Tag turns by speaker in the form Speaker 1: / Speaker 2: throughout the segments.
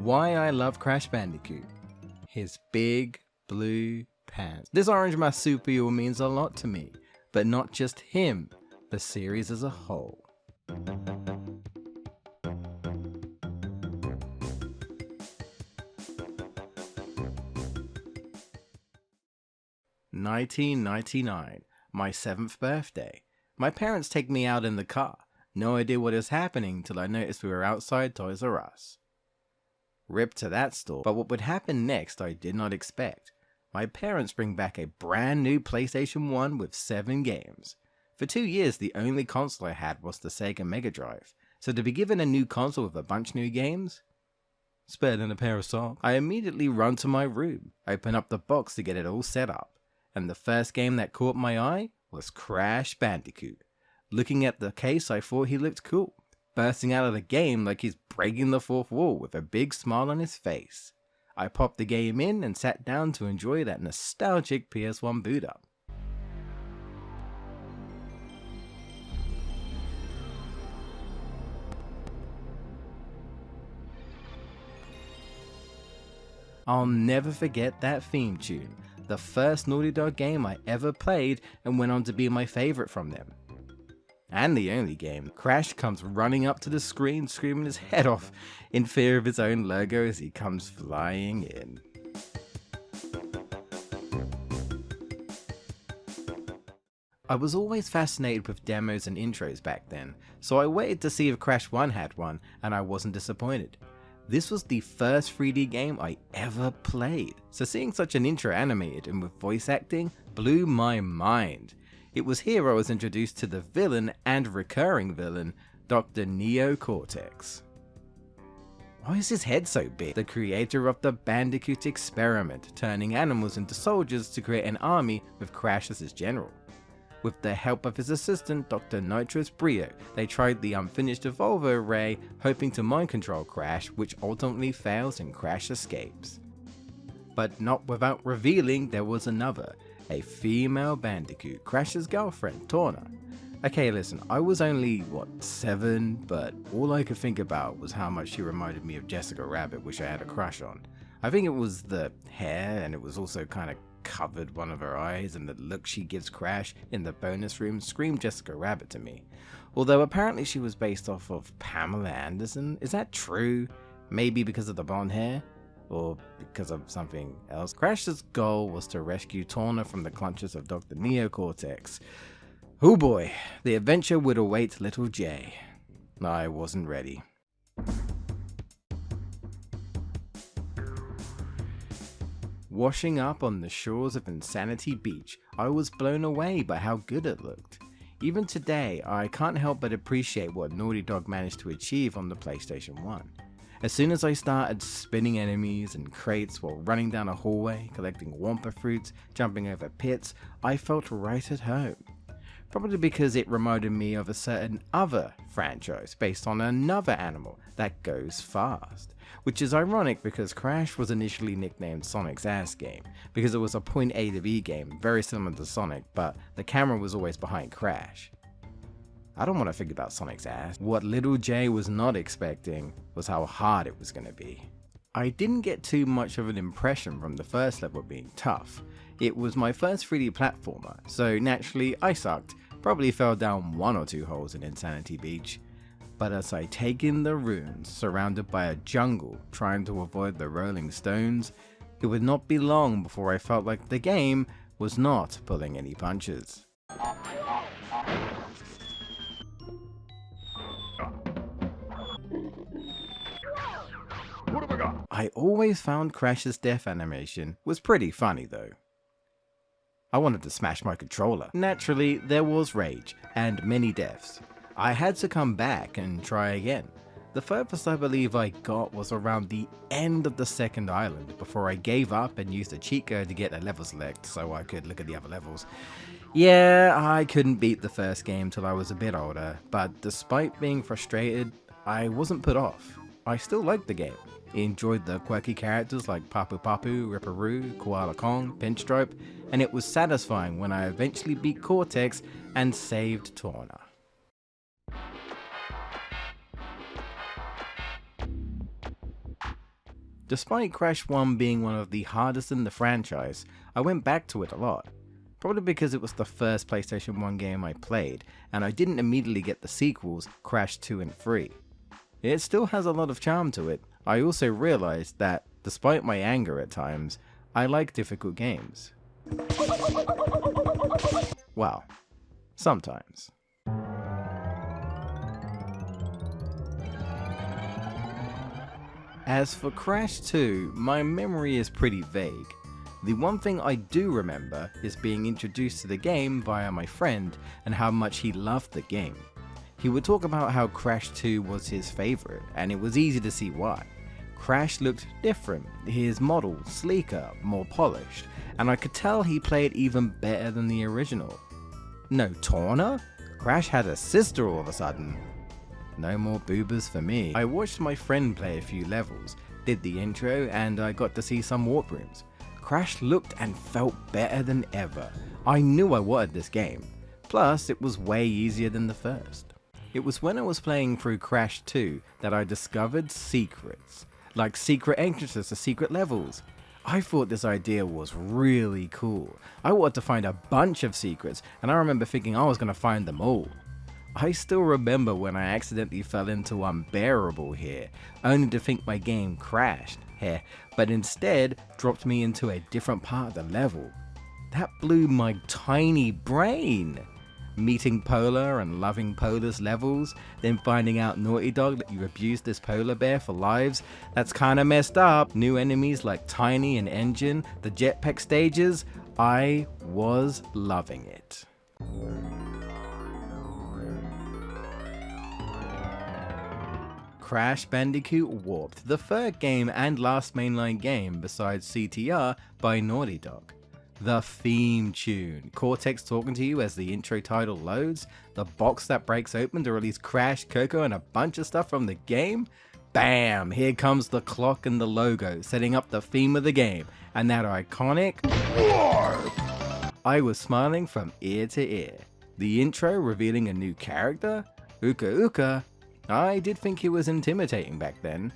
Speaker 1: Why I love Crash Bandicoot. His big blue pants. This orange marsupial means a lot to me, but not just him, the series as a whole. 1999, my 7th birthday. My parents take me out in the car. No idea what is happening till I noticed we were outside Toys R Us. Rip to that store, but what would happen next I did not expect. My parents bring back a brand new PlayStation 1 with 7 games. For 2 years the only console I had was the Sega Mega Drive, so to be given a new console with a bunch of new games? It's better than a pair of socks. I immediately run to my room, open up the box to get it all set up, and the first game that caught my eye was Crash Bandicoot. Looking at the case I thought he looked cool, bursting out of the game like he's breaking the fourth wall with a big smile on his face. I popped the game in and sat down to enjoy that nostalgic PS1 boot up. I'll never forget that theme tune, the first Naughty Dog game I ever played and went on to be my favourite from them. And the only game. Crash comes running up to the screen screaming his head off in fear of his own logo as he comes flying in. I was always fascinated with demos and intros back then, so I waited to see if Crash 1 had one, and I wasn't disappointed. This was the first 3D game I ever played, so seeing such an intro animated and with voice acting blew my mind. It was here I was introduced to the villain and recurring villain, Dr. Neo Cortex. Why is his head so big? The creator of the Bandicoot experiment, turning animals into soldiers to create an army with Crash as his general. With the help of his assistant, Dr. Nitrous Brio, they tried the unfinished Evolver array, hoping to mind control Crash, which ultimately fails and Crash escapes. But not without revealing there was another, a female Bandicoot, Crash's girlfriend, Torna. Okay, listen, I was only, 7, but all I could think about was how much she reminded me of Jessica Rabbit, which I had a crush on. I think it was the hair, and it was also kind of covered one of her eyes, and the look she gives Crash in the bonus room screamed Jessica Rabbit to me. Although apparently she was based off of Pamela Anderson. Is that true? Maybe because of the blonde hair? Or because of something else? Crash's goal was to rescue Torna from the clutches of Dr. Neo Cortex. Oh boy, the adventure would await little Jay. I wasn't ready. Washing up on the shores of Insanity Beach, I was blown away by how good it looked. Even today, I can't help but appreciate what Naughty Dog managed to achieve on the PlayStation 1. As soon as I started spinning enemies and crates while running down a hallway, collecting Wumpa fruits, jumping over pits, I felt right at home. Probably because it reminded me of a certain other franchise based on another animal that goes fast. Which is ironic because Crash was initially nicknamed Sonic's ass game, because it was a point A to B game very similar to Sonic, but the camera was always behind Crash. I don't want to think about Sonic's ass. What little Jay was not expecting was how hard it was going to be. I didn't get too much of an impression from the first level being tough. It was my first 3D platformer, so naturally I sucked, probably fell down 1 or 2 holes in Insanity Beach. But as I take in the ruins, surrounded by a jungle, trying to avoid the rolling stones, it would not be long before I felt like the game was not pulling any punches. I always found Crash's death animation was pretty funny though. I wanted to smash my controller. Naturally, there was rage, and many deaths. I had to come back and try again. The furthest I believe I got was around the end of the second island before I gave up and used a cheat code to get a level select so I could look at the other levels. Yeah, I couldn't beat the first game till I was a bit older, but despite being frustrated, I wasn't put off. I still liked the game. Enjoyed the quirky characters like Papu Papu, Ripperoo, Koala Kong, Pinstripe, and it was satisfying when I eventually beat Cortex and saved Torna. Despite Crash 1 being one of the hardest in the franchise, I went back to it a lot. Probably because it was the first PlayStation 1 game I played, and I didn't immediately get the sequels, Crash 2 and 3. It still has a lot of charm to it. I also realized that, despite my anger at times, I like difficult games. Well, sometimes. As for Crash 2, my memory is pretty vague. The one thing I do remember is being introduced to the game via my friend and how much he loved the game. He would talk about how Crash 2 was his favourite, and it was easy to see why. Crash looked different, his model sleeker, more polished, and I could tell he played even better than the original. No Torna? Crash had a sister all of a sudden. No more boobers for me. I watched my friend play a few levels, did the intro, and I got to see some warp rooms. Crash looked and felt better than ever. I knew I wanted this game. Plus, it was way easier than the first. It was when I was playing through Crash 2 that I discovered secrets, like secret entrances to secret levels. I thought this idea was really cool. I wanted to find a bunch of secrets, and I remember thinking I was going to find them all. I still remember when I accidentally fell into Unbearable here, only to think my game crashed, but instead dropped me into a different part of the level. That blew my tiny brain. Meeting Polar and loving Polar's levels, then finding out Naughty Dog that you abused this polar bear for lives, that's kinda messed up. New enemies like Tiny and Engine, the jetpack stages, I was loving it. Crash Bandicoot Warped, the third game and last mainline game besides CTR by Naughty Dog. The theme tune, Cortex talking to you as the intro title loads, the box that breaks open to release Crash, Coco and a bunch of stuff from the game. Bam! Here comes the clock and the logo, setting up the theme of the game, and that iconic Warp! I was smiling from ear to ear. The intro revealing a new character, Uka Uka. I did think he was intimidating back then.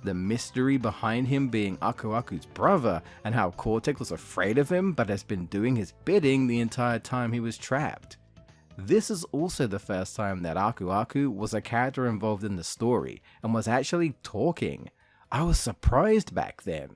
Speaker 1: The mystery behind him being Aku Aku's brother, and how Cortex was afraid of him but has been doing his bidding the entire time he was trapped. This is also the first time that Aku Aku was a character involved in the story and was actually talking. I was surprised back then.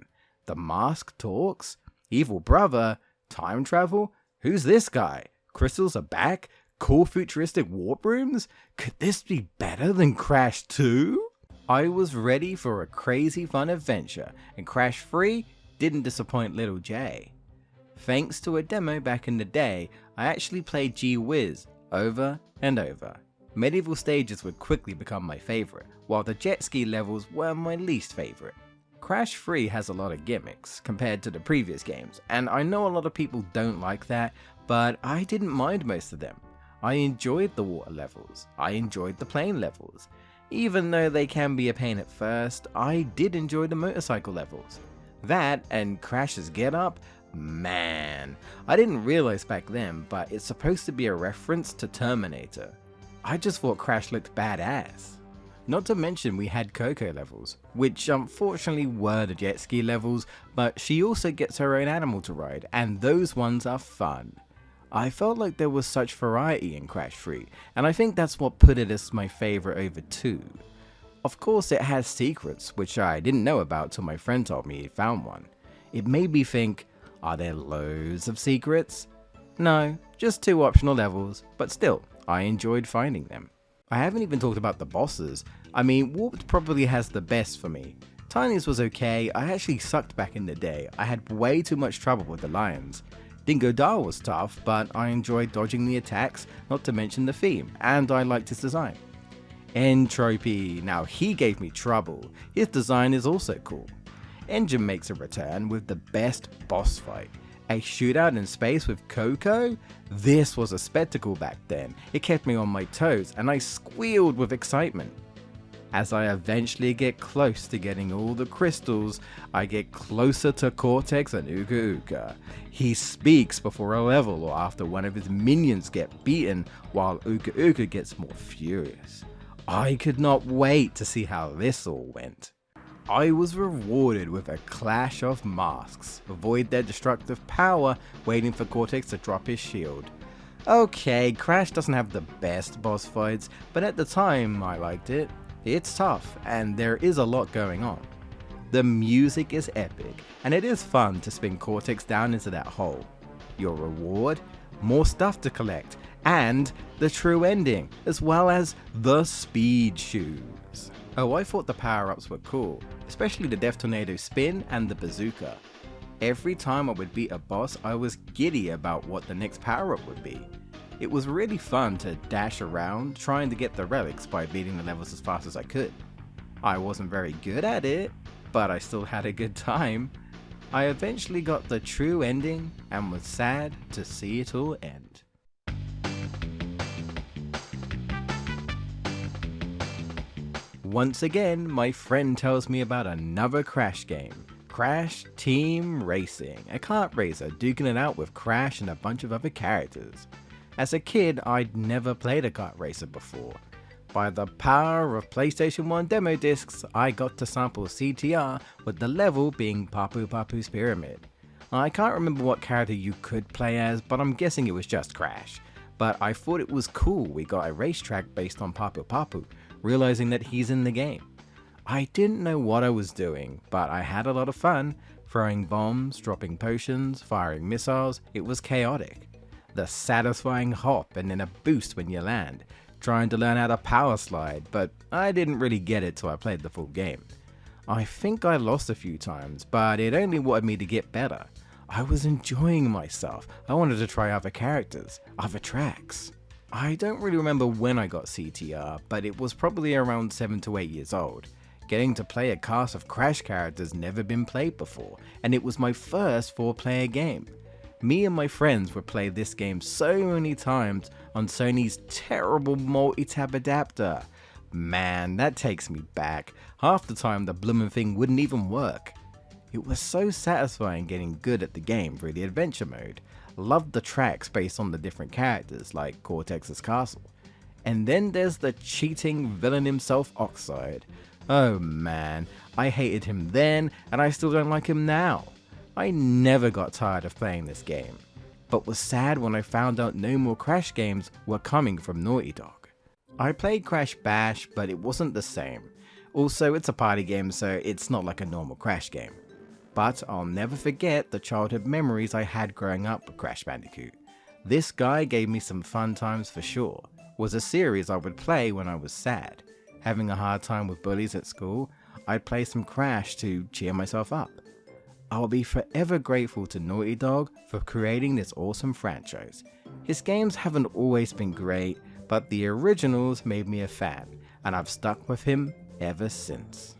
Speaker 1: The mask talks? Evil brother? Time travel? Who's this guy? Crystals are back? Cool futuristic warp rooms? Could this be better than Crash 2? I was ready for a crazy fun adventure, and Crash 3 didn't disappoint little J. Thanks to a demo back in the day, I actually played G-Wiz over and over. Medieval stages would quickly become my favourite, while the jet ski levels were my least favourite. Crash 3 has a lot of gimmicks compared to the previous games, and I know a lot of people don't like that, but I didn't mind most of them. I enjoyed the water levels, I enjoyed the plane levels. Even though they can be a pain at first, I did enjoy the motorcycle levels. That and Crash's get up, man, I didn't realize back then, but it's supposed to be a reference to Terminator. I just thought Crash looked badass. Not to mention we had Coco levels, which unfortunately were the jet ski levels, but she also gets her own animal to ride, and those ones are fun. I felt like there was such variety in Crash 3, and I think that's what put it as my favourite over 2. Of course it has secrets, which I didn't know about till my friend told me he found one. It made me think, are there loads of secrets? No, just 2 optional levels, but still, I enjoyed finding them. I haven't even talked about the bosses. I mean, Warped probably has the best for me. Tiny's was okay, I actually sucked back in the day, I had way too much trouble with the lions. Dingo Dar was tough, but I enjoyed dodging the attacks, not to mention the theme, and I liked his design. Entropy, now he gave me trouble, his design is also cool. Engine makes a return with the best boss fight. A shootout in space with Coco? This was a spectacle back then, it kept me on my toes and I squealed with excitement. As I eventually get close to getting all the crystals, I get closer to Cortex and Uka Uka. He speaks before a level or after one of his minions get beaten, while Uka Uka gets more furious. I could not wait to see how this all went. I was rewarded with a clash of masks. Avoid their destructive power, waiting for Cortex to drop his shield. Okay, Crash doesn't have the best boss fights, but at the time I liked it. It's tough, and there is a lot going on. The music is epic, and it is fun to spin Cortex down into that hole. Your reward? More stuff to collect, and the true ending, as well as the speed shoes. Oh, I thought the power-ups were cool, especially the Death Tornado spin and the bazooka. Every time I would beat a boss, I was giddy about what the next power-up would be. It was really fun to dash around trying to get the relics by beating the levels as fast as I could. I wasn't very good at it, but I still had a good time. I eventually got the true ending and was sad to see it all end. Once again, my friend tells me about another Crash game. Crash Team Racing, a kart racer duking it out with Crash and a bunch of other characters. As a kid, I'd never played a kart racer before. By the power of PlayStation 1 demo discs, I got to sample CTR, with the level being Papu Papu's Pyramid. I can't remember what character you could play as, but I'm guessing it was just Crash. But I thought it was cool we got a racetrack based on Papu Papu, realizing that he's in the game. I didn't know what I was doing, but I had a lot of fun, throwing bombs, dropping potions, firing missiles. It was chaotic. The satisfying hop and then a boost when you land, trying to learn how to power slide, but I didn't really get it till I played the full game. I think I lost a few times, but it only wanted me to get better. I was enjoying myself. I wanted to try other characters, other tracks. I don't really remember when I got CTR, but it was probably around 7 to 8 years old. Getting to play a cast of Crash characters never been played before, and it was my first 4-player game. Me and my friends would play this game so many times on Sony's terrible multi-tab adapter. Man, that takes me back. Half the time the bloomin' thing wouldn't even work. It was so satisfying getting good at the game through the adventure mode. Loved the tracks based on the different characters like Cortex's castle. And then there's the cheating villain himself, Oxide. Oh man, I hated him then and I still don't like him now. I never got tired of playing this game, but was sad when I found out no more Crash games were coming from Naughty Dog. I played Crash Bash, but it wasn't the same. Also, it's a party game, so it's not like a normal Crash game. But I'll never forget the childhood memories I had growing up with Crash Bandicoot. This guy gave me some fun times for sure. Was a series I would play when I was sad. Having a hard time with bullies at school, I'd play some Crash to cheer myself up. I'll be forever grateful to Naughty Dog for creating this awesome franchise. His games haven't always been great, but the originals made me a fan, and I've stuck with him ever since.